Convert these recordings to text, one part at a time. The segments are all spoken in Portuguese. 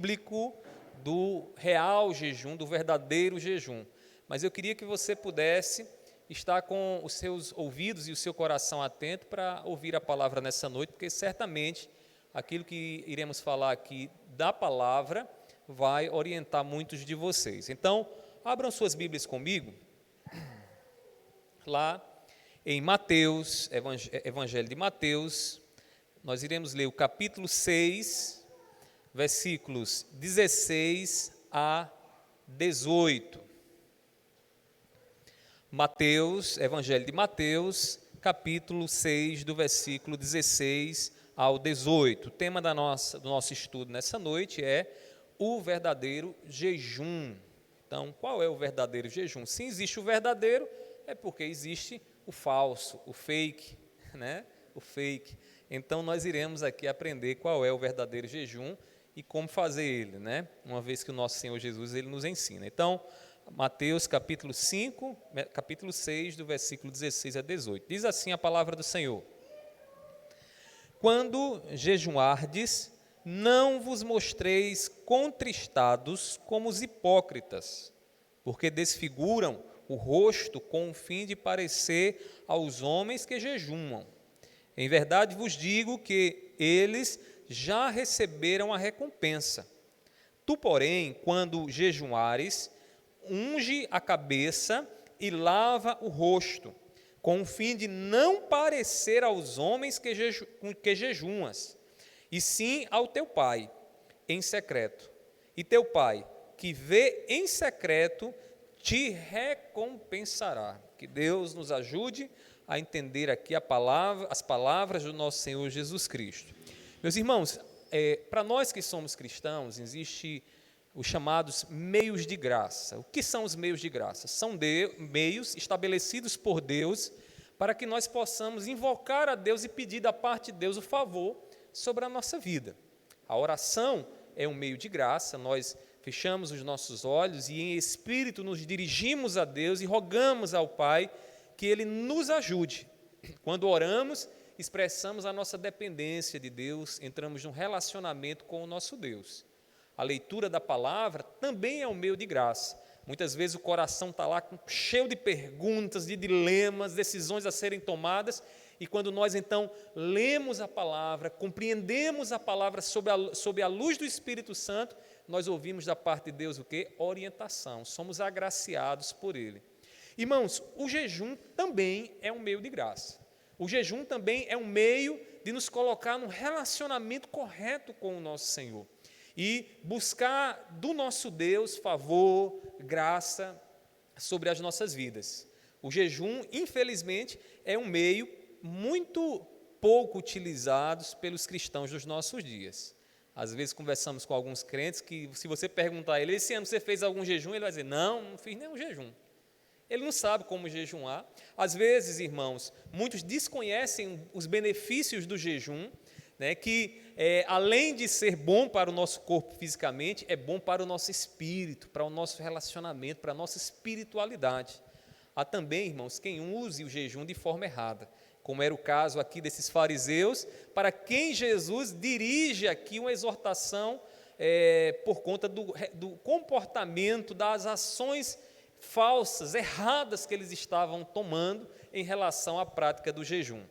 bíblico do real jejum, do verdadeiro jejum. Mas eu queria que você pudesse estar com os seus ouvidos e o seu coração atento para ouvir a palavra nessa noite, porque certamente aquilo que iremos falar aqui da palavra vai orientar muitos de vocês. Então, abram suas Bíblias comigo, lá em Mateus, Evangelho de Mateus, nós iremos ler o capítulo 6, versículos 16 a 18. Mateus, Evangelho de Mateus, capítulo 6, do versículo 16 ao 18. O tema do nosso estudo nessa noite é o verdadeiro jejum. Então, qual é o verdadeiro jejum? Se existe o verdadeiro, é porque existe o falso, o fake, né? O fake. Então, nós iremos aqui aprender qual é o verdadeiro jejum e como fazer ele, né? Uma vez que o nosso Senhor Jesus, ele nos ensina. Então, Mateus capítulo 5, capítulo 6, do versículo 16 a 18. Diz assim a palavra do Senhor: Quando jejuardes, não vos mostreis contristados como os hipócritas, porque desfiguram o rosto com o fim de parecer aos homens que jejumam. Em verdade vos digo que eles já receberam a recompensa. Tu, porém, quando jejuares, unge a cabeça e lava o rosto, com o fim de não parecer aos homens que jejuas, e sim ao teu Pai, em secreto. E teu Pai, que vê em secreto, te recompensará. Que Deus nos ajude a entender aqui as palavras do nosso Senhor Jesus Cristo. Meus irmãos, para nós que somos cristãos, existe os chamados meios de graça. O que são os meios de graça? São meios estabelecidos por Deus para que nós possamos invocar a Deus e pedir da parte de Deus o favor sobre a nossa vida. A oração é um meio de graça, nós fechamos os nossos olhos e em espírito nos dirigimos a Deus e rogamos ao Pai que Ele nos ajude. Quando oramos, expressamos a nossa dependência de Deus, entramos num relacionamento com o nosso Deus. A leitura da palavra também é um meio de graça. Muitas vezes o coração está lá cheio de perguntas, de dilemas, decisões a serem tomadas, e quando nós então lemos a palavra, compreendemos a palavra sob a luz do Espírito Santo, nós ouvimos da parte de Deus o quê? Orientação, somos agraciados por Ele. Irmãos, o jejum também é um meio de graça. O jejum também é um meio de nos colocar num relacionamento correto com o nosso Senhor e buscar do nosso Deus favor, graça sobre as nossas vidas. O jejum, infelizmente, é um meio muito pouco utilizado pelos cristãos dos nossos dias. Às vezes conversamos com alguns crentes que, se você perguntar a ele, esse ano você fez algum jejum? Ele vai dizer, não fiz nenhum jejum. Ele não sabe como jejuar. Às vezes, irmãos, muitos desconhecem os benefícios do jejum, né, que além de ser bom para o nosso corpo fisicamente, é bom para o nosso espírito, para o nosso relacionamento, para a nossa espiritualidade. Há também, irmãos, quem use o jejum de forma errada, como era o caso aqui desses fariseus, para quem Jesus dirige aqui uma exortação por conta do comportamento, das ações falsas, erradas que eles estavam tomando em relação à prática do jejum.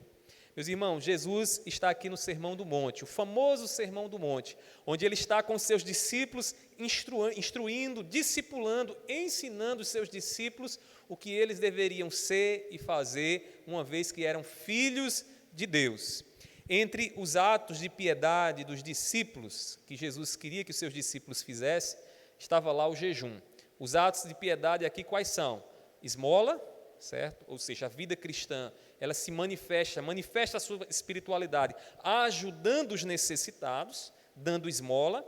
Meus irmãos, Jesus está aqui no Sermão do Monte, o famoso Sermão do Monte, onde Ele está com seus discípulos, instruindo, discipulando, ensinando os seus discípulos o que eles deveriam ser e fazer, uma vez que eram filhos de Deus. Entre os atos de piedade dos discípulos, que Jesus queria que os seus discípulos fizessem, estava lá o jejum. Os atos de piedade aqui quais são? Esmola, certo? Ou seja, a vida cristã, ela se manifesta a sua espiritualidade, ajudando os necessitados, dando esmola,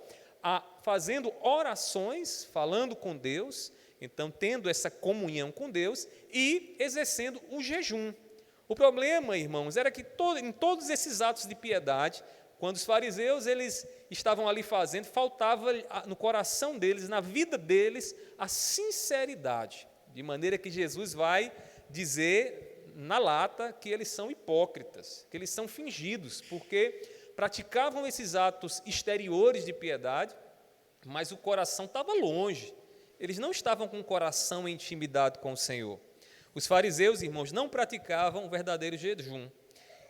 fazendo orações, falando com Deus, então tendo essa comunhão com Deus e exercendo o jejum. O problema, irmãos, era que em todos esses atos de piedade, quando os fariseus eles estavam ali fazendo, faltava no coração deles, na vida deles, a sinceridade, de maneira que Jesus vai dizer na lata que eles são hipócritas, que eles são fingidos, porque praticavam esses atos exteriores de piedade, mas o coração estava longe. Eles não estavam com o coração em intimidade com o Senhor. Os fariseus, irmãos, não praticavam o verdadeiro jejum.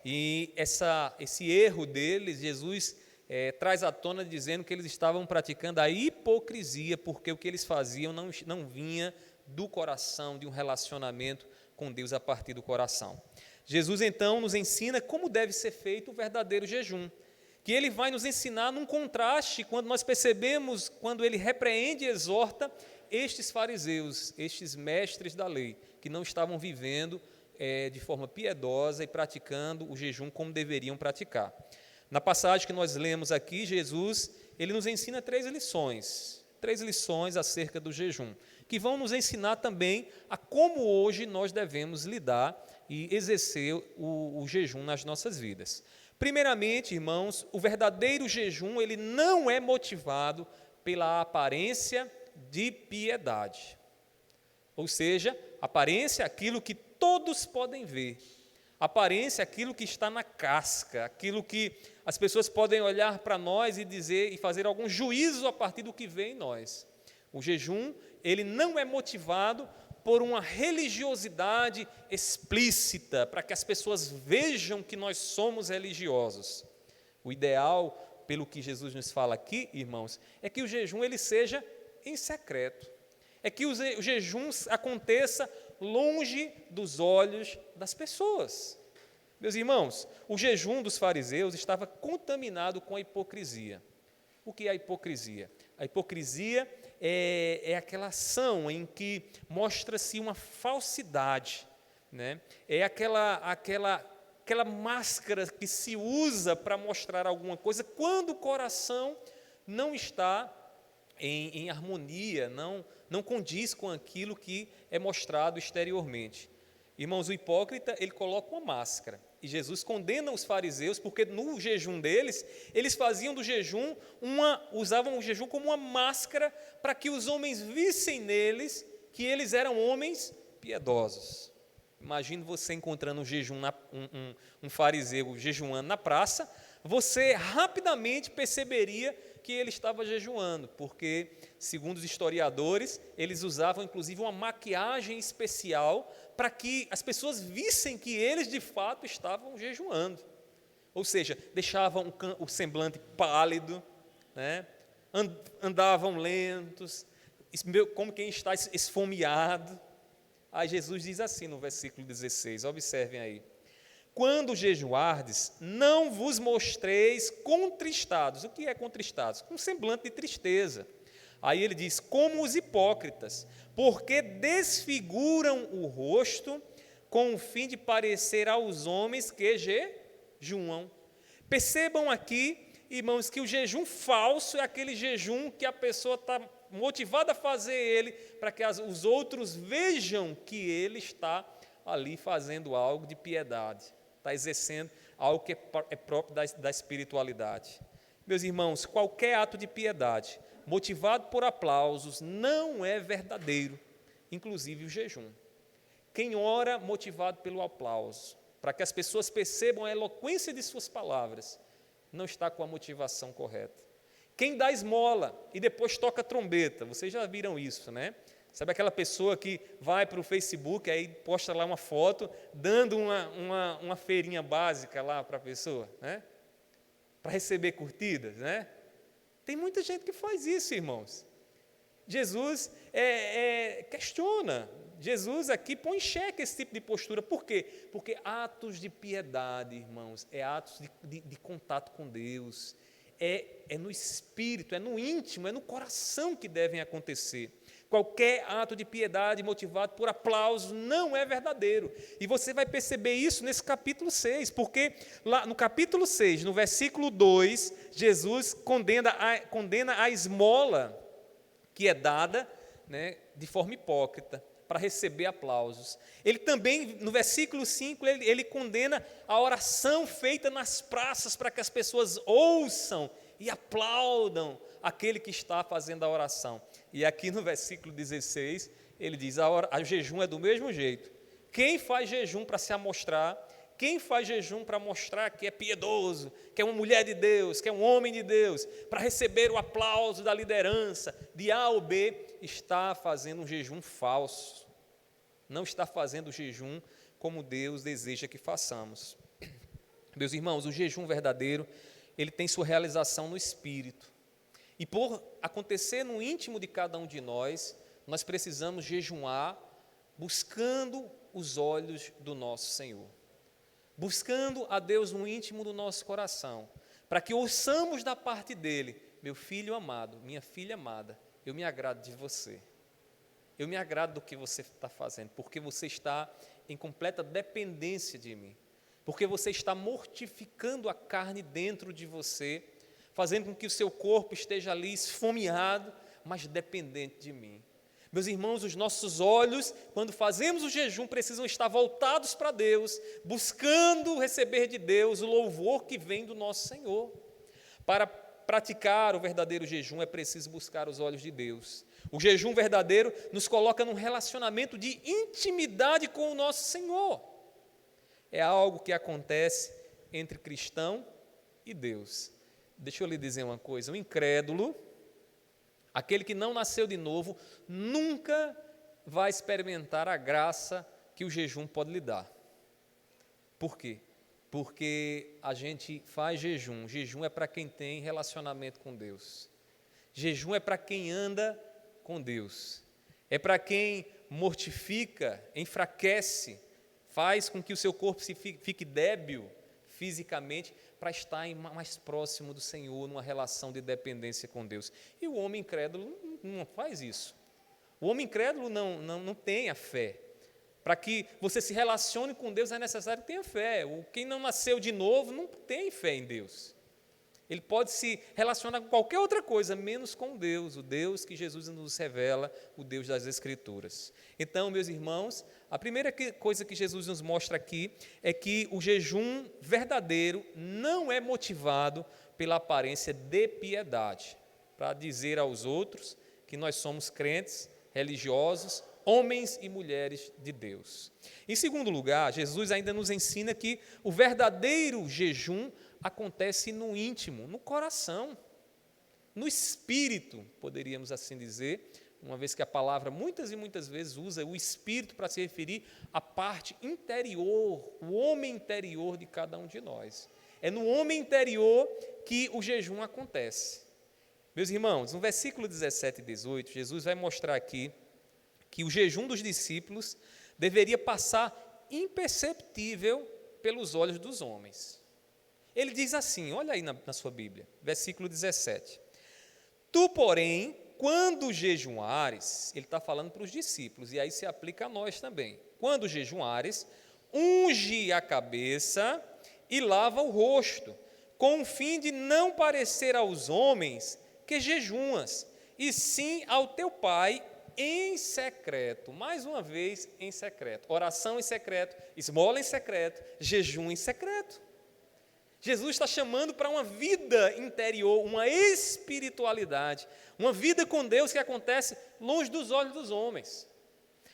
E esse erro deles, Jesus traz à tona dizendo que eles estavam praticando a hipocrisia, porque o que eles faziam não vinha do coração, de um relacionamento com Deus a partir do coração. Jesus, então, nos ensina como deve ser feito o verdadeiro jejum, que ele vai nos ensinar num contraste, quando nós percebemos, quando ele repreende e exorta estes fariseus, estes mestres da lei, que não estavam vivendo de forma piedosa e praticando o jejum como deveriam praticar. Na passagem que nós lemos aqui, Jesus, ele nos ensina três lições acerca do jejum, que vão nos ensinar também a como hoje nós devemos lidar e exercer o jejum nas nossas vidas. Primeiramente, irmãos, o verdadeiro jejum, ele não é motivado pela aparência de piedade. Ou seja, aparência é aquilo que todos podem ver. Aparência é aquilo que está na casca, aquilo que as pessoas podem olhar para nós e dizer e fazer algum juízo a partir do que vê em nós. O jejum, ele não é motivado por uma religiosidade explícita, para que as pessoas vejam que nós somos religiosos. O ideal, pelo que Jesus nos fala aqui, irmãos, é que o jejum ele seja em secreto. É que o jejum aconteça longe dos olhos das pessoas. Meus irmãos, o jejum dos fariseus estava contaminado com a hipocrisia. O que é a hipocrisia? A hipocrisia é aquela ação em que mostra-se uma falsidade, né? É aquela máscara que se usa para mostrar alguma coisa quando o coração não está em harmonia, não condiz com aquilo que é mostrado exteriormente. Irmãos, o hipócrita, ele coloca uma máscara, e Jesus condena os fariseus, porque no jejum deles, eles faziam do jejum, usavam o jejum como uma máscara, para que os homens vissem neles que eles eram homens piedosos. Imagine você encontrando um fariseu jejuando na praça, você rapidamente perceberia que ele estava jejuando, porque, segundo os historiadores, eles usavam inclusive uma maquiagem especial para que as pessoas vissem que eles de fato estavam jejuando. Ou seja, deixavam o semblante pálido, né? Andavam lentos, como quem está esfomeado. Aí Jesus diz assim no versículo 16, observem aí: quando jejuardes, não vos mostreis contristados. O que é contristados? Com semblante de tristeza. Aí ele diz, como os hipócritas, porque desfiguram o rosto com o fim de parecer aos homens que jejuam. Percebam aqui, irmãos, que o jejum falso é aquele jejum que a pessoa está motivada a fazer ele, para que os outros vejam que ele está ali fazendo algo de piedade, está exercendo algo que é próprio da espiritualidade. Meus irmãos, qualquer ato de piedade motivado por aplausos não é verdadeiro, inclusive o jejum. Quem ora motivado pelo aplauso, para que as pessoas percebam a eloquência de suas palavras, não está com a motivação correta. Quem dá esmola e depois toca trombeta, vocês já viram isso, né? Sabe aquela pessoa que vai para o Facebook, aí posta lá uma foto, dando uma feirinha básica lá para a pessoa, né? Para receber curtidas, né? Tem muita gente que faz isso, irmãos. Jesus questiona, Jesus aqui põe em xeque esse tipo de postura. Por quê? Porque atos de piedade, irmãos, atos de contato com Deus, é no espírito, é no íntimo, é no coração que devem acontecer. Qualquer ato de piedade motivado por aplauso não é verdadeiro. E você vai perceber isso nesse capítulo 6, porque lá no capítulo 6, no versículo 2, Jesus condena a esmola que é dada, né, de forma hipócrita, para receber aplausos. Ele também, no versículo 5, ele condena a oração feita nas praças para que as pessoas ouçam e aplaudam aquele que está fazendo a oração. E aqui no versículo 16, ele diz, o jejum é do mesmo jeito. Quem faz jejum para se amostrar, Quem faz jejum para mostrar que é piedoso, que é uma mulher de Deus, que é um homem de Deus, para receber o aplauso da liderança de A ou B, está fazendo um jejum falso. Não está fazendo o jejum como Deus deseja que façamos. Meus irmãos, o jejum verdadeiro, ele tem sua realização no Espírito. E por acontecer no íntimo de cada um de nós, nós precisamos jejuar buscando os olhos do nosso Senhor. Buscando a Deus no íntimo do nosso coração, para que ouçamos da parte dele: meu filho amado, minha filha amada, eu me agrado de você. Eu me agrado do que você está fazendo, porque você está em completa dependência de mim. Porque você está mortificando a carne dentro de você, fazendo com que o seu corpo esteja ali esfomeado, mas dependente de mim. Meus irmãos, os nossos olhos, quando fazemos o jejum, precisam estar voltados para Deus, buscando receber de Deus o louvor que vem do nosso Senhor. Para praticar o verdadeiro jejum, é preciso buscar os olhos de Deus. O jejum verdadeiro nos coloca num relacionamento de intimidade com o nosso Senhor. É algo que acontece entre cristão e Deus. Deixa eu lhe dizer uma coisa: o incrédulo, aquele que não nasceu de novo, nunca vai experimentar a graça que o jejum pode lhe dar. Por quê? Porque a gente faz jejum. Jejum é para quem tem relacionamento com Deus. Jejum é para quem anda com Deus. É para quem mortifica, enfraquece, faz com que o seu corpo fique débil fisicamente, para estar mais próximo do Senhor, numa relação de dependência com Deus. E o homem incrédulo não faz isso. O homem incrédulo não tem a fé. Para que você se relacione com Deus é necessário que tenha fé. Quem não nasceu de novo não tem fé em Deus. Ele pode se relacionar com qualquer outra coisa, menos com Deus, o Deus que Jesus nos revela, o Deus das Escrituras. Então, meus irmãos, a primeira coisa que Jesus nos mostra aqui é que o jejum verdadeiro não é motivado pela aparência de piedade, para dizer aos outros que nós somos crentes, religiosos, homens e mulheres de Deus. Em segundo lugar, Jesus ainda nos ensina que o verdadeiro jejum acontece no íntimo, no coração, no espírito, poderíamos assim dizer, uma vez que a palavra muitas e muitas vezes usa o espírito para se referir à parte interior, o homem interior de cada um de nós. É no homem interior que o jejum acontece. Meus irmãos, no versículo 17 e 18, Jesus vai mostrar aqui que o jejum dos discípulos deveria passar imperceptível pelos olhos dos homens. Ele diz assim, olha aí na sua Bíblia, versículo 17. Tu, porém, quando jejuares, ele está falando para os discípulos, e aí se aplica a nós também. Quando jejuares, unge a cabeça e lava o rosto, com o fim de não parecer aos homens que jejuas, e sim ao teu Pai em secreto. Mais uma vez, em secreto. Oração em secreto, esmola em secreto, jejum em secreto. Jesus está chamando para uma vida interior, uma espiritualidade, uma vida com Deus que acontece longe dos olhos dos homens.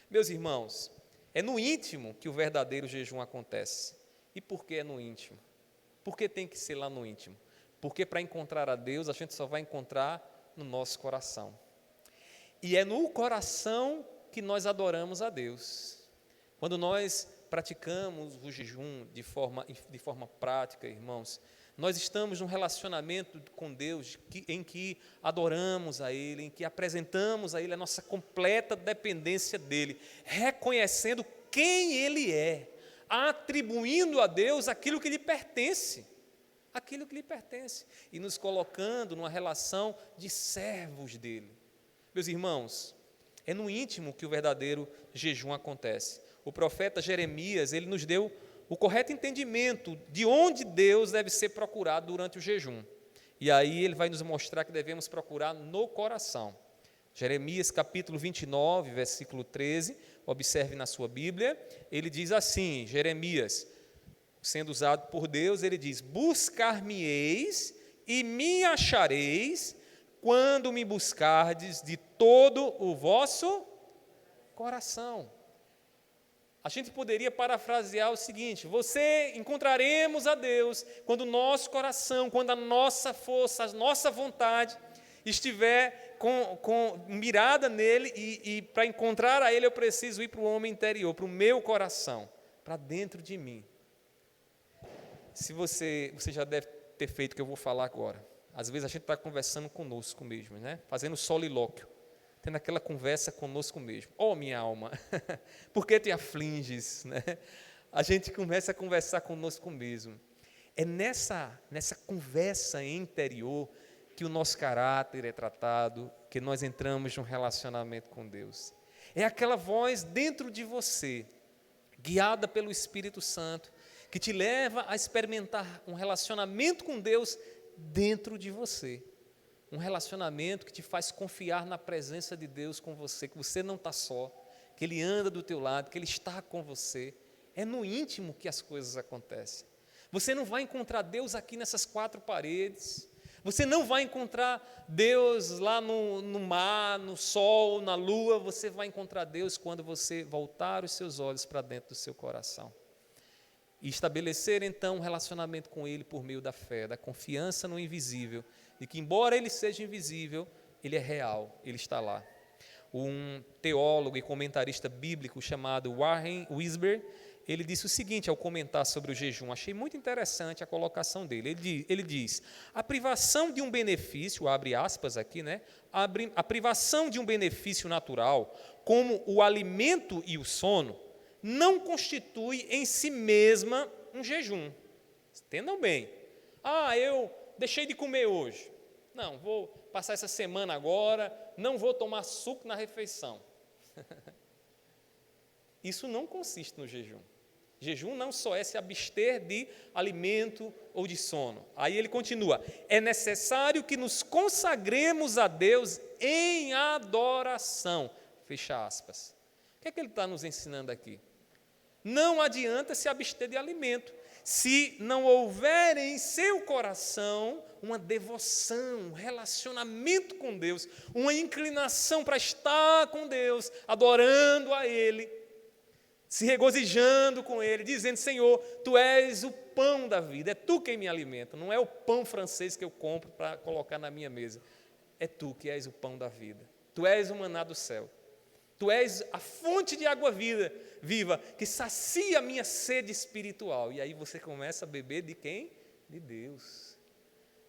Meus irmãos, é no íntimo que o verdadeiro jejum acontece. E por que é no íntimo? Por que tem que ser lá no íntimo? Porque para encontrar a Deus, a gente só vai encontrar no nosso coração. E é no coração que nós adoramos a Deus. Quando nós praticamos o jejum de forma prática, irmãos, nós estamos num relacionamento com Deus em que adoramos a Ele, em que apresentamos a Ele a nossa completa dependência dEle, reconhecendo quem Ele é, atribuindo a Deus aquilo que lhe pertence, e nos colocando numa relação de servos dEle. Meus irmãos, é no íntimo que o verdadeiro jejum acontece. O profeta Jeremias, ele nos deu o correto entendimento de onde Deus deve ser procurado durante o jejum. E aí ele vai nos mostrar que devemos procurar no coração. Jeremias capítulo 29, versículo 13, observe na sua Bíblia, ele diz assim, Jeremias, sendo usado por Deus, ele diz, buscar-me-eis e me achareis, quando me buscardes de todo o vosso coração. A gente poderia parafrasear o seguinte: encontraremos a Deus quando o nosso coração, quando a nossa força, a nossa vontade estiver com mirada nele, e para encontrar a ele eu preciso ir para o homem interior, para o meu coração, para dentro de mim. Se você já deve ter feito o que eu vou falar agora. Às vezes a gente está conversando conosco mesmo, né? Fazendo solilóquio, tendo aquela conversa conosco mesmo. Oh, minha alma, por que te afliges? Né? A gente começa a conversar conosco mesmo. É nessa conversa interior que o nosso caráter é tratado, que nós entramos num relacionamento com Deus. É aquela voz dentro de você, guiada pelo Espírito Santo, que te leva a experimentar um relacionamento com Deus dentro de você. Um relacionamento que te faz confiar na presença de Deus com você, que você não está só, que Ele anda do teu lado, que Ele está com você. É no íntimo que as coisas acontecem. Você não vai encontrar Deus aqui nessas quatro paredes. Você não vai encontrar Deus lá no mar, no sol, na lua. Você vai encontrar Deus quando você voltar os seus olhos para dentro do seu coração. E estabelecer então um relacionamento com Ele por meio da fé, da confiança no invisível, de que embora Ele seja invisível, Ele é real, Ele está lá. Um teólogo e comentarista bíblico chamado Warren Wiersbe, ele disse o seguinte ao comentar sobre o jejum, achei muito interessante a colocação dele. Ele diz: a privação de um benefício, abre aspas aqui, né? A privação de um benefício natural, como o alimento e o sono, não constitui em si mesma um jejum. Entendam bem. Eu deixei de comer hoje. Não, vou passar essa semana agora, não vou tomar suco na refeição. Isso não consiste no jejum. Jejum não só é se abster de alimento ou de sono. Aí ele continua: é necessário que nos consagremos a Deus em adoração. Fecha aspas. O que é que ele está nos ensinando aqui? Não adianta se abster de alimento, se não houver em seu coração uma devoção, um relacionamento com Deus, uma inclinação para estar com Deus, adorando a Ele, se regozijando com Ele, dizendo: Senhor, Tu és o pão da vida, é Tu quem me alimenta, não é o pão francês que eu compro para colocar na minha mesa, é Tu que és o pão da vida, Tu és o maná do céu. Tu és a fonte de água viva, que sacia a minha sede espiritual. E aí você começa a beber de quem? De Deus.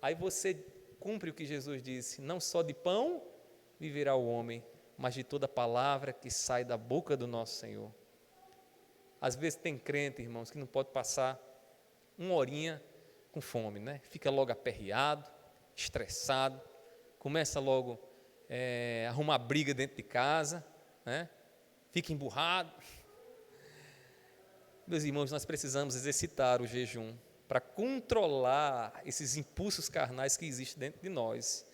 Aí você cumpre o que Jesus disse: não só de pão viverá o homem, mas de toda palavra que sai da boca do nosso Senhor. Às vezes tem crente, irmãos, que não pode passar uma horinha com fome, né? Fica logo aperreado, estressado, começa logo a arrumar briga dentro de casa, né? Fica emburrado. Meus irmãos, nós precisamos exercitar o jejum para controlar esses impulsos carnais que existem dentro de nós.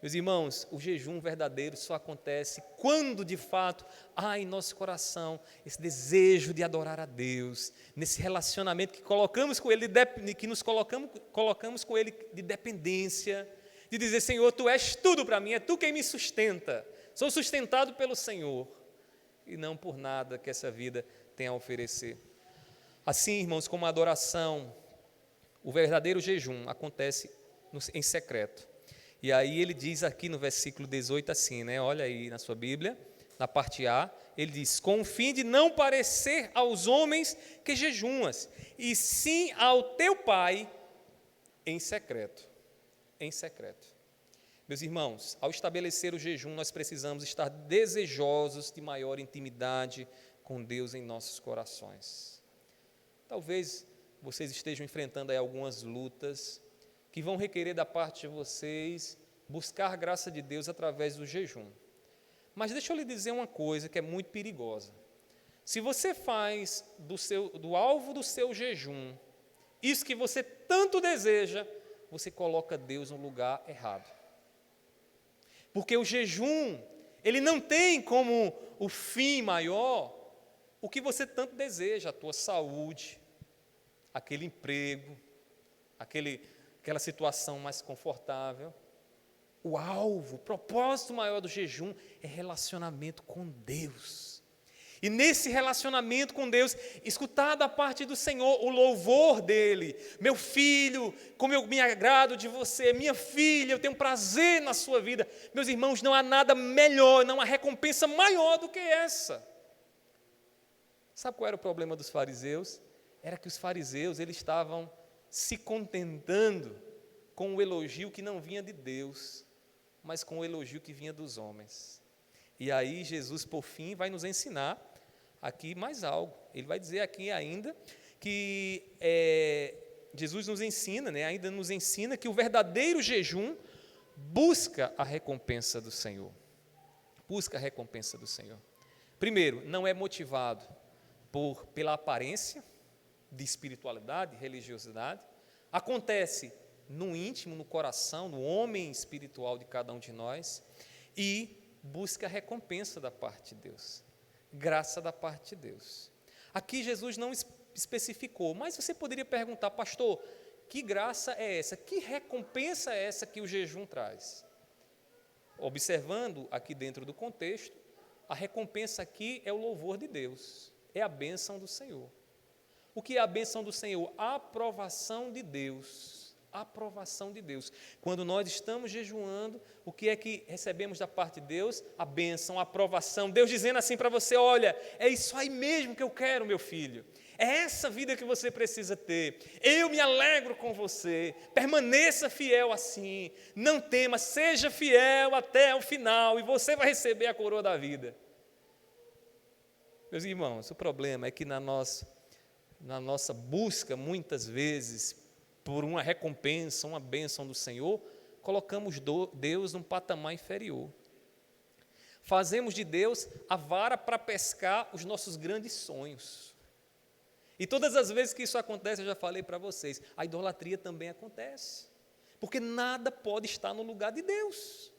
Meus irmãos, o jejum verdadeiro só acontece quando de fato há em nosso coração esse desejo de adorar a Deus, nesse relacionamento que colocamos com Ele, que nos colocamos com Ele de dependência, de dizer: Senhor, Tu és tudo para mim, é Tu quem me sustenta, sou sustentado pelo Senhor, e não por nada que essa vida tem a oferecer. Assim, irmãos, como a adoração, o verdadeiro jejum acontece em secreto. E aí ele diz aqui no versículo 18 assim, né? Olha aí na sua Bíblia, na parte A, ele diz: com o fim de não parecer aos homens que jejuas, e sim ao teu Pai em secreto. Em secreto. Meus irmãos, ao estabelecer o jejum, nós precisamos estar desejosos de maior intimidade com Deus em nossos corações. Talvez vocês estejam enfrentando aí algumas lutas que vão requerer da parte de vocês buscar a graça de Deus através do jejum. Mas deixa eu lhe dizer uma coisa que é muito perigosa. Se você faz do alvo do seu jejum isso que você tanto deseja, você coloca Deus no lugar errado. Porque o jejum, ele não tem como o fim maior o que você tanto deseja, a tua saúde, aquele emprego, aquela situação mais confortável. O alvo, o propósito maior do jejum é relacionamento com Deus. E nesse relacionamento com Deus, escutar da parte do Senhor o louvor dEle. Meu filho, como eu me agrado de você. Minha filha, eu tenho prazer na sua vida. Meus irmãos, não há nada melhor, não há recompensa maior do que essa. Sabe qual era o problema dos fariseus? Era que os fariseus, eles estavam se contentando com o elogio que não vinha de Deus, mas com o elogio que vinha dos homens. E aí Jesus, por fim, vai nos ensinar aqui mais algo. Ele vai dizer aqui ainda que Jesus nos ensina, ainda nos ensina que o verdadeiro jejum busca a recompensa do Senhor. Busca a recompensa do Senhor. Primeiro, não é motivado pela aparência de espiritualidade, religiosidade. Acontece no íntimo, no coração, no homem espiritual de cada um de nós. E busca a recompensa da parte de Deus, graça da parte de Deus. Aqui Jesus não especificou, mas você poderia perguntar, pastor, que graça é essa? Que recompensa é essa que o jejum traz? Observando aqui dentro do contexto, a recompensa aqui é o louvor de Deus, é a bênção do Senhor. O que é a bênção do Senhor? A aprovação de Deus. Aprovação de Deus. Quando nós estamos jejuando, o que é que recebemos da parte de Deus? A bênção, a aprovação. Deus dizendo assim para você, olha, é isso aí mesmo que eu quero, meu filho. É essa vida que você precisa ter. Eu me alegro com você. Permaneça fiel assim. Não tema, seja fiel até o final e você vai receber a coroa da vida. Meus irmãos, o problema é que na nossa busca, muitas vezes, por uma recompensa, uma bênção do Senhor, colocamos Deus num patamar inferior. Fazemos de Deus a vara para pescar os nossos grandes sonhos. E todas as vezes que isso acontece, eu já falei para vocês, a idolatria também acontece. Porque nada pode estar no lugar de Deus.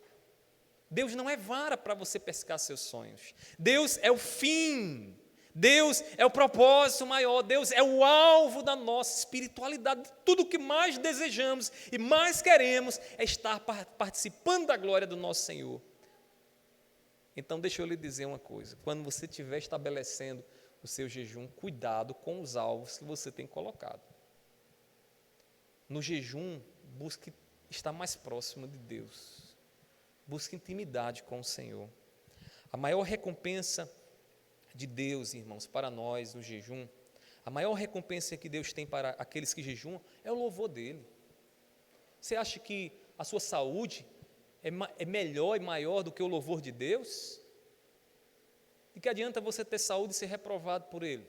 Deus não é vara para você pescar seus sonhos. Deus é o fim. Deus é o propósito maior, Deus é o alvo da nossa espiritualidade. Tudo o que mais desejamos e mais queremos é estar participando da glória do nosso Senhor. Então, deixa eu lhe dizer uma coisa. Quando você estiver estabelecendo o seu jejum, cuidado com os alvos que você tem colocado. No jejum, busque estar mais próximo de Deus. Busque intimidade com o Senhor. A maior recompensa de Deus, irmãos, para nós no jejum, a maior recompensa que Deus tem para aqueles que jejuam é o louvor dEle. Você acha que a sua saúde é melhor e maior do que o louvor de Deus? De que adianta você ter saúde e ser reprovado por Ele?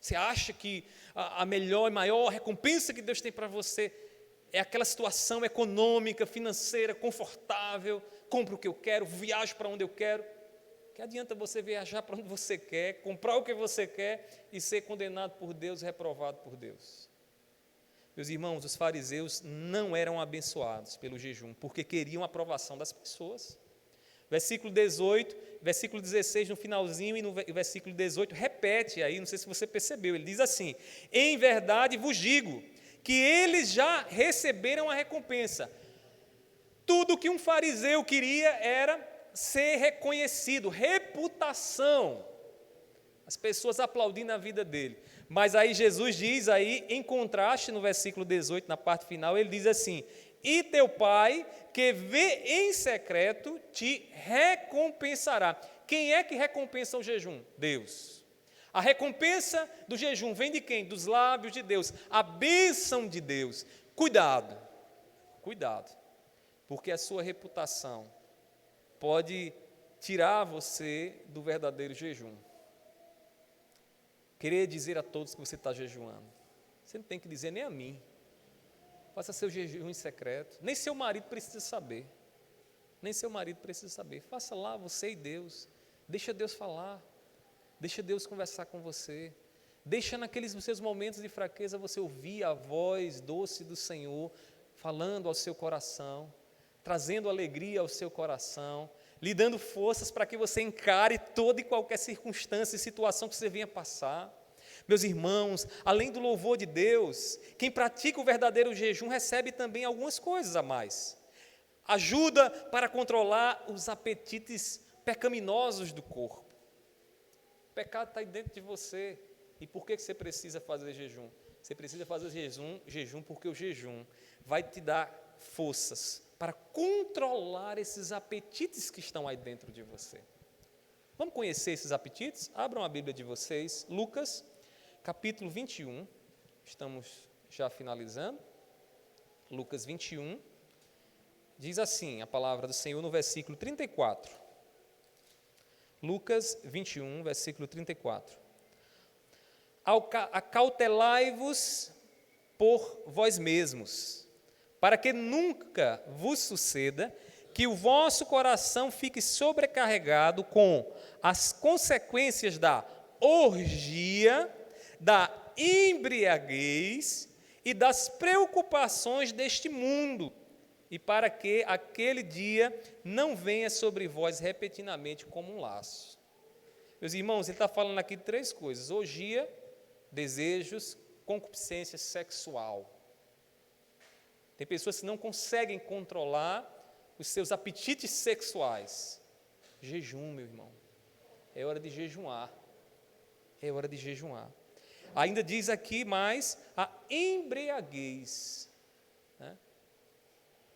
Você acha que a melhor e maior recompensa que Deus tem para você é aquela situação econômica, financeira, confortável, compro o que eu quero, viajo para onde eu quero? Que adianta você viajar para onde você quer, comprar o que você quer e ser condenado por Deus, reprovado por Deus? Meus irmãos, os fariseus não eram abençoados pelo jejum, porque queriam a aprovação das pessoas. Versículo 18, versículo 16 no finalzinho e no versículo 18, repete aí, não sei se você percebeu, ele diz assim, em verdade vos digo, que eles já receberam a recompensa. Tudo que um fariseu queria era ser reconhecido, reputação, as pessoas aplaudindo a vida dele. Mas aí Jesus diz aí, em contraste no versículo 18, na parte final, ele diz assim, e teu pai que vê em secreto te recompensará. Quem é que recompensa o jejum? Deus. A recompensa do jejum vem de quem? Dos lábios de Deus, a bênção de Deus. Cuidado, porque a sua reputação pode tirar você do verdadeiro jejum. Querer dizer a todos que você está jejuando. Você não tem que dizer nem a mim. Faça seu jejum em secreto. Nem seu marido precisa saber. Faça lá, você e Deus. Deixa Deus falar. Deixa Deus conversar com você. Deixa naqueles seus momentos de fraqueza você ouvir a voz doce do Senhor falando ao seu coração, trazendo alegria ao seu coração, lhe dando forças para que você encare toda e qualquer circunstância e situação que você venha passar. Meus irmãos, além do louvor de Deus, quem pratica o verdadeiro jejum recebe também algumas coisas a mais. Ajuda para controlar os apetites pecaminosos do corpo. O pecado está aí dentro de você. E por que você precisa fazer jejum? Você precisa fazer jejum porque o jejum vai te dar forças para controlar esses apetites que estão aí dentro de você. Vamos conhecer esses apetites? Abram a Bíblia de vocês, Lucas, capítulo 21. Estamos já finalizando. Lucas 21. Diz assim a palavra do Senhor no versículo 34. Lucas 21, versículo 34. Acautelai-vos por vós mesmos, para que nunca vos suceda que o vosso coração fique sobrecarregado com as consequências da orgia, da embriaguez e das preocupações deste mundo, e para que aquele dia não venha sobre vós repentinamente como um laço. Meus irmãos, ele está falando aqui de três coisas: orgia, desejos, concupiscência sexual. Tem pessoas que não conseguem controlar os seus apetites sexuais. Jejum, meu irmão. É hora de jejuar. É hora de jejuar. Ainda diz aqui mais a embriaguez. Né?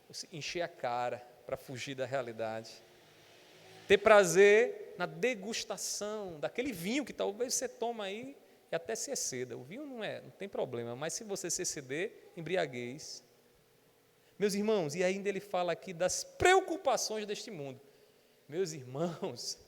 Você encher a cara para fugir da realidade. Ter prazer na degustação daquele vinho que talvez você toma aí e até se exceda. O vinho não tem problema, mas se você se exceder, embriaguez. Meus irmãos, e ainda ele fala aqui das preocupações deste mundo. Meus irmãos,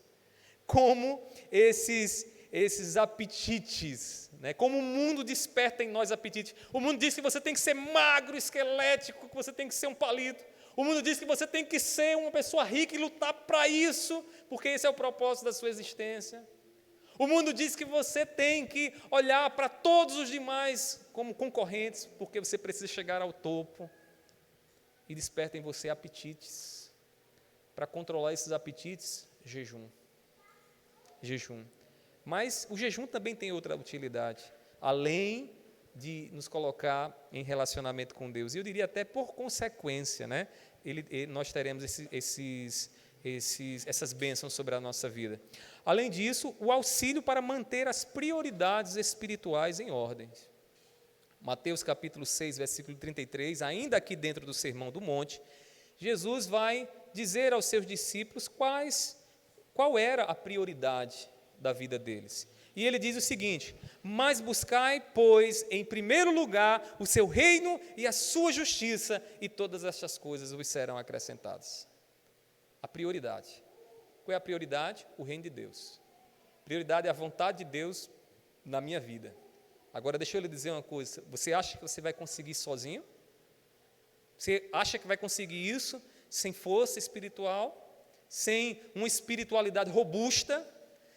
como esses apetites, né? Como o mundo desperta em nós apetites. O mundo diz que você tem que ser magro, esquelético, que você tem que ser um palito. O mundo diz que você tem que ser uma pessoa rica e lutar para isso, porque esse é o propósito da sua existência. O mundo diz que você tem que olhar para todos os demais como concorrentes, porque você precisa chegar ao topo. E desperta em você apetites. Para controlar esses apetites, jejum. Jejum. Mas o jejum também tem outra utilidade, além de nos colocar em relacionamento com Deus. E eu diria até por consequência, né? Nós teremos essas bênçãos sobre a nossa vida. Além disso, o auxílio para manter as prioridades espirituais em ordem. Mateus capítulo 6, versículo 33, ainda aqui dentro do Sermão do Monte, Jesus vai dizer aos seus discípulos qual era a prioridade da vida deles. E ele diz o seguinte: mas buscai, pois, em primeiro lugar o seu reino e a sua justiça, e todas estas coisas vos serão acrescentadas. A prioridade. Qual é a prioridade? O reino de Deus. Prioridade é a vontade de Deus na minha vida. Agora, deixa eu lhe dizer uma coisa: você acha que você vai conseguir sozinho? Você acha que vai conseguir isso sem força espiritual, sem uma espiritualidade robusta,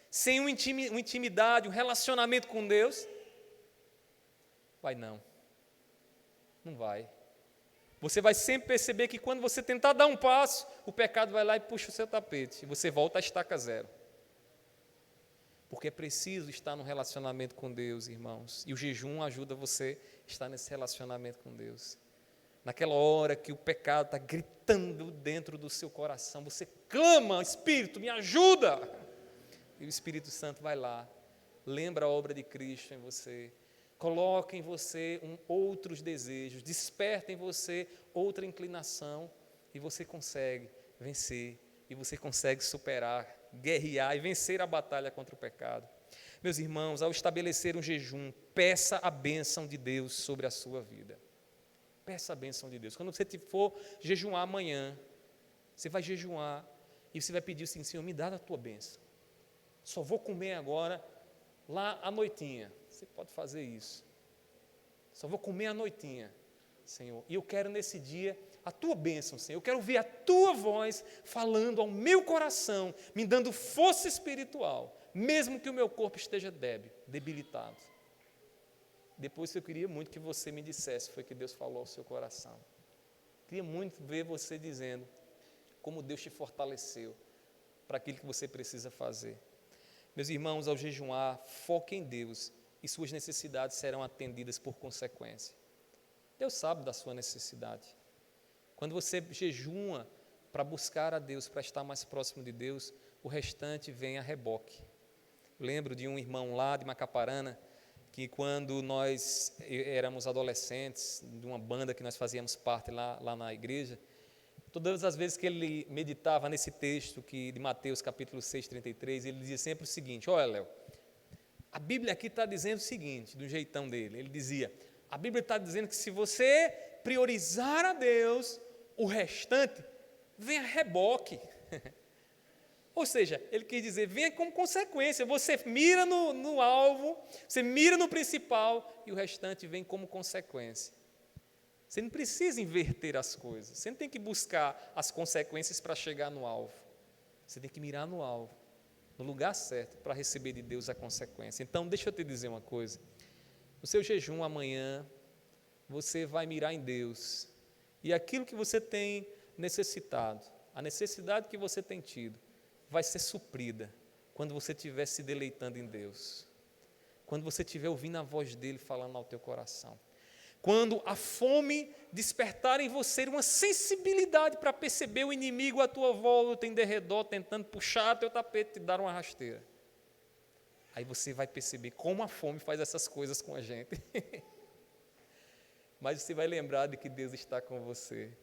sem uma intimidade, um relacionamento com Deus? Vai não. Não vai. Você vai sempre perceber que quando você tentar dar um passo, o pecado vai lá e puxa o seu tapete, e você volta à estaca zero. Porque é preciso estar no relacionamento com Deus, irmãos. E o jejum ajuda você a estar nesse relacionamento com Deus. Naquela hora que o pecado está gritando dentro do seu coração, você clama: Espírito, me ajuda! E o Espírito Santo vai lá, lembra a obra de Cristo em você, coloca em você outros desejos, desperta em você outra inclinação, e você consegue vencer, e você consegue superar, guerrear e vencer a batalha contra o pecado. Meus irmãos, ao estabelecer um jejum, peça a bênção de Deus sobre a sua vida. Peça a bênção de Deus. Quando você for jejuar amanhã, você vai jejuar e você vai pedir assim: Senhor, me dá a tua bênção. Só vou comer agora lá à noitinha. Você pode fazer isso. Só vou comer à noitinha, Senhor. E eu quero nesse dia a tua bênção, Senhor. Eu quero ouvir a tua voz falando ao meu coração, me dando força espiritual, mesmo que o meu corpo esteja debilitado. Depois eu queria muito que você me dissesse, foi que Deus falou ao seu coração. Queria muito ver você dizendo como Deus te fortaleceu para aquilo que você precisa fazer. Meus irmãos, ao jejuar, foque em Deus e suas necessidades serão atendidas por consequência. Deus sabe da sua necessidade. Quando você jejua para buscar a Deus, para estar mais próximo de Deus, o restante vem a reboque. Lembro de um irmão lá de Macaparana, que quando nós éramos adolescentes, de uma banda que nós fazíamos parte lá na igreja, todas as vezes que ele meditava nesse texto de Mateus capítulo 6:33, ele dizia sempre o seguinte: olha, Léo, a Bíblia aqui está dizendo o seguinte, do jeitão dele, ele dizia, a Bíblia está dizendo que se você priorizar a Deus, o restante vem a reboque. Ou seja, ele quis dizer, venha como consequência, você mira no alvo, você mira no principal e o restante vem como consequência. Você não precisa inverter as coisas, você não tem que buscar as consequências para chegar no alvo. Você tem que mirar no alvo, no lugar certo, para receber de Deus a consequência. Então, deixa eu te dizer uma coisa, no seu jejum amanhã, você vai mirar em Deus, e aquilo que você tem necessitado, a necessidade que você tem tido, vai ser suprida quando você estiver se deleitando em Deus, quando você estiver ouvindo a voz dEle falando ao teu coração, quando a fome despertar em você uma sensibilidade para perceber o inimigo à tua volta, em derredor, tentando puxar teu tapete e te dar uma rasteira. Aí você vai perceber como a fome faz essas coisas com a gente. Mas você vai lembrar de que Deus está com você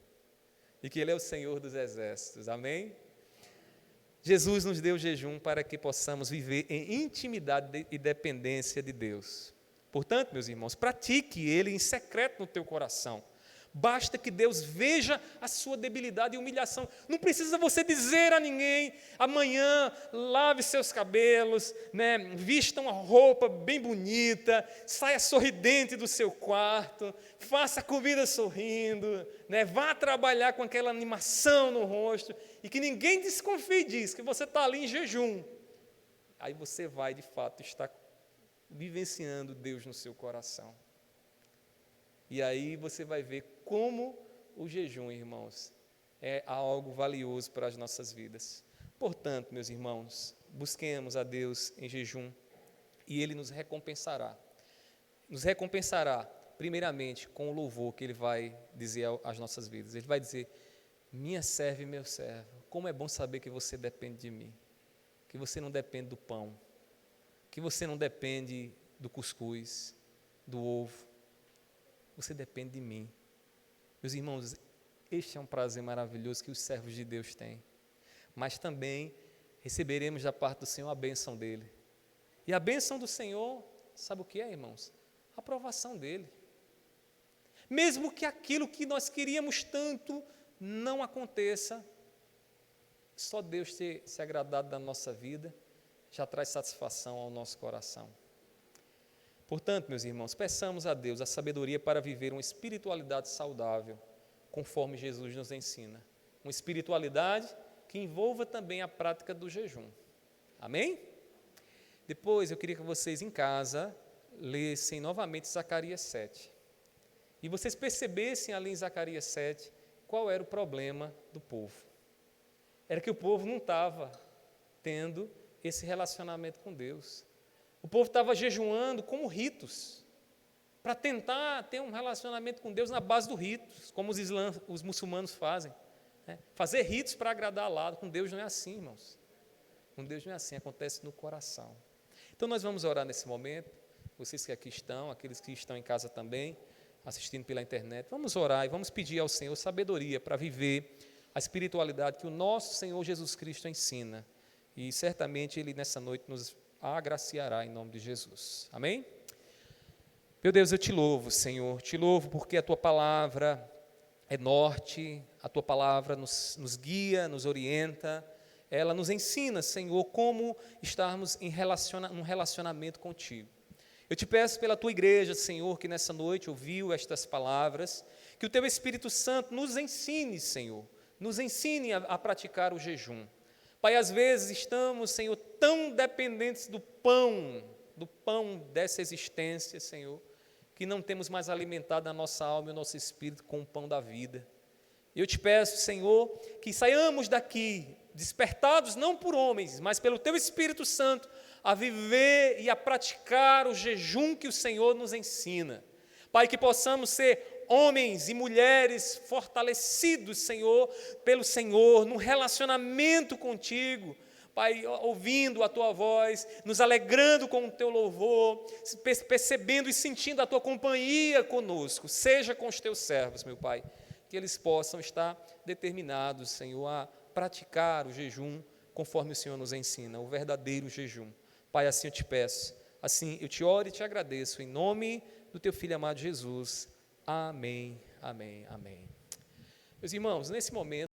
e que Ele é o Senhor dos exércitos, amém? Jesus nos deu jejum para que possamos viver em intimidade e dependência de Deus. Portanto, meus irmãos, pratique ele em secreto no teu coração. Basta que Deus veja a sua debilidade e humilhação. Não precisa você dizer a ninguém, amanhã lave seus cabelos, vista uma roupa bem bonita, saia sorridente do seu quarto, faça a comida sorrindo, vá trabalhar com aquela animação no rosto, e que ninguém desconfie disso, que você está ali em jejum. Aí você vai, de fato, estar vivenciando Deus no seu coração. E aí você vai ver como o jejum, irmãos, é algo valioso para as nossas vidas. Portanto, meus irmãos, busquemos a Deus em jejum e Ele nos recompensará. Nos recompensará, primeiramente, com o louvor que Ele vai dizer às nossas vidas. Ele vai dizer, minha serva e meu servo, como é bom saber que você depende de mim, que você não depende do pão, que você não depende do cuscuz, do ovo, você depende de mim. Meus irmãos, este é um prazer maravilhoso que os servos de Deus têm. Mas também receberemos da parte do Senhor a bênção dEle. E a bênção do Senhor, sabe o que é, irmãos? A aprovação dEle. Mesmo que aquilo que nós queríamos tanto não aconteça, só Deus ter se agradado da nossa vida já traz satisfação ao nosso coração. Portanto, meus irmãos, peçamos a Deus a sabedoria para viver uma espiritualidade saudável, conforme Jesus nos ensina. Uma espiritualidade que envolva também a prática do jejum. Amém? Depois, eu queria que vocês em casa lessem novamente Zacarias 7. E vocês percebessem ali em Zacarias 7 qual era o problema do povo. Era que o povo não estava tendo esse relacionamento com Deus. O povo estava jejuando como ritos, para tentar ter um relacionamento com Deus na base dos ritos, como os muçulmanos fazem. Fazer ritos para agradar a Allah. Com Deus não é assim, irmãos. Com Deus não é assim, acontece no coração. Então nós vamos orar nesse momento, vocês que aqui estão, aqueles que estão em casa também, assistindo pela internet, vamos orar e vamos pedir ao Senhor sabedoria para viver a espiritualidade que o nosso Senhor Jesus Cristo ensina. E certamente Ele nessa noite nos agraciará em nome de Jesus. Amém? Meu Deus, eu te louvo, Senhor, te louvo porque a Tua palavra é norte, a Tua palavra nos guia, nos orienta, ela nos ensina, Senhor, como estarmos num relacionamento contigo. Eu te peço pela Tua igreja, Senhor, que nessa noite ouviu estas palavras, que o Teu Espírito Santo nos ensine, Senhor, nos ensine a praticar o jejum. Pai, às vezes estamos, Senhor, tão dependentes do pão dessa existência, Senhor, que não temos mais alimentado a nossa alma e o nosso espírito com o pão da vida. Eu te peço, Senhor, que saiamos daqui, despertados não por homens, mas pelo Teu Espírito Santo, a viver e a praticar o jejum que o Senhor nos ensina. Pai, que possamos ser homens e mulheres fortalecidos, Senhor, pelo Senhor, num relacionamento contigo, Pai, ouvindo a Tua voz, nos alegrando com o Teu louvor, percebendo e sentindo a Tua companhia conosco. Seja com os Teus servos, meu Pai, que eles possam estar determinados, Senhor, a praticar o jejum conforme o Senhor nos ensina, o verdadeiro jejum. Pai, assim eu te peço, assim eu te oro e te agradeço, em nome do Teu Filho amado Jesus. Amém, amém, amém. Meus irmãos, nesse momento,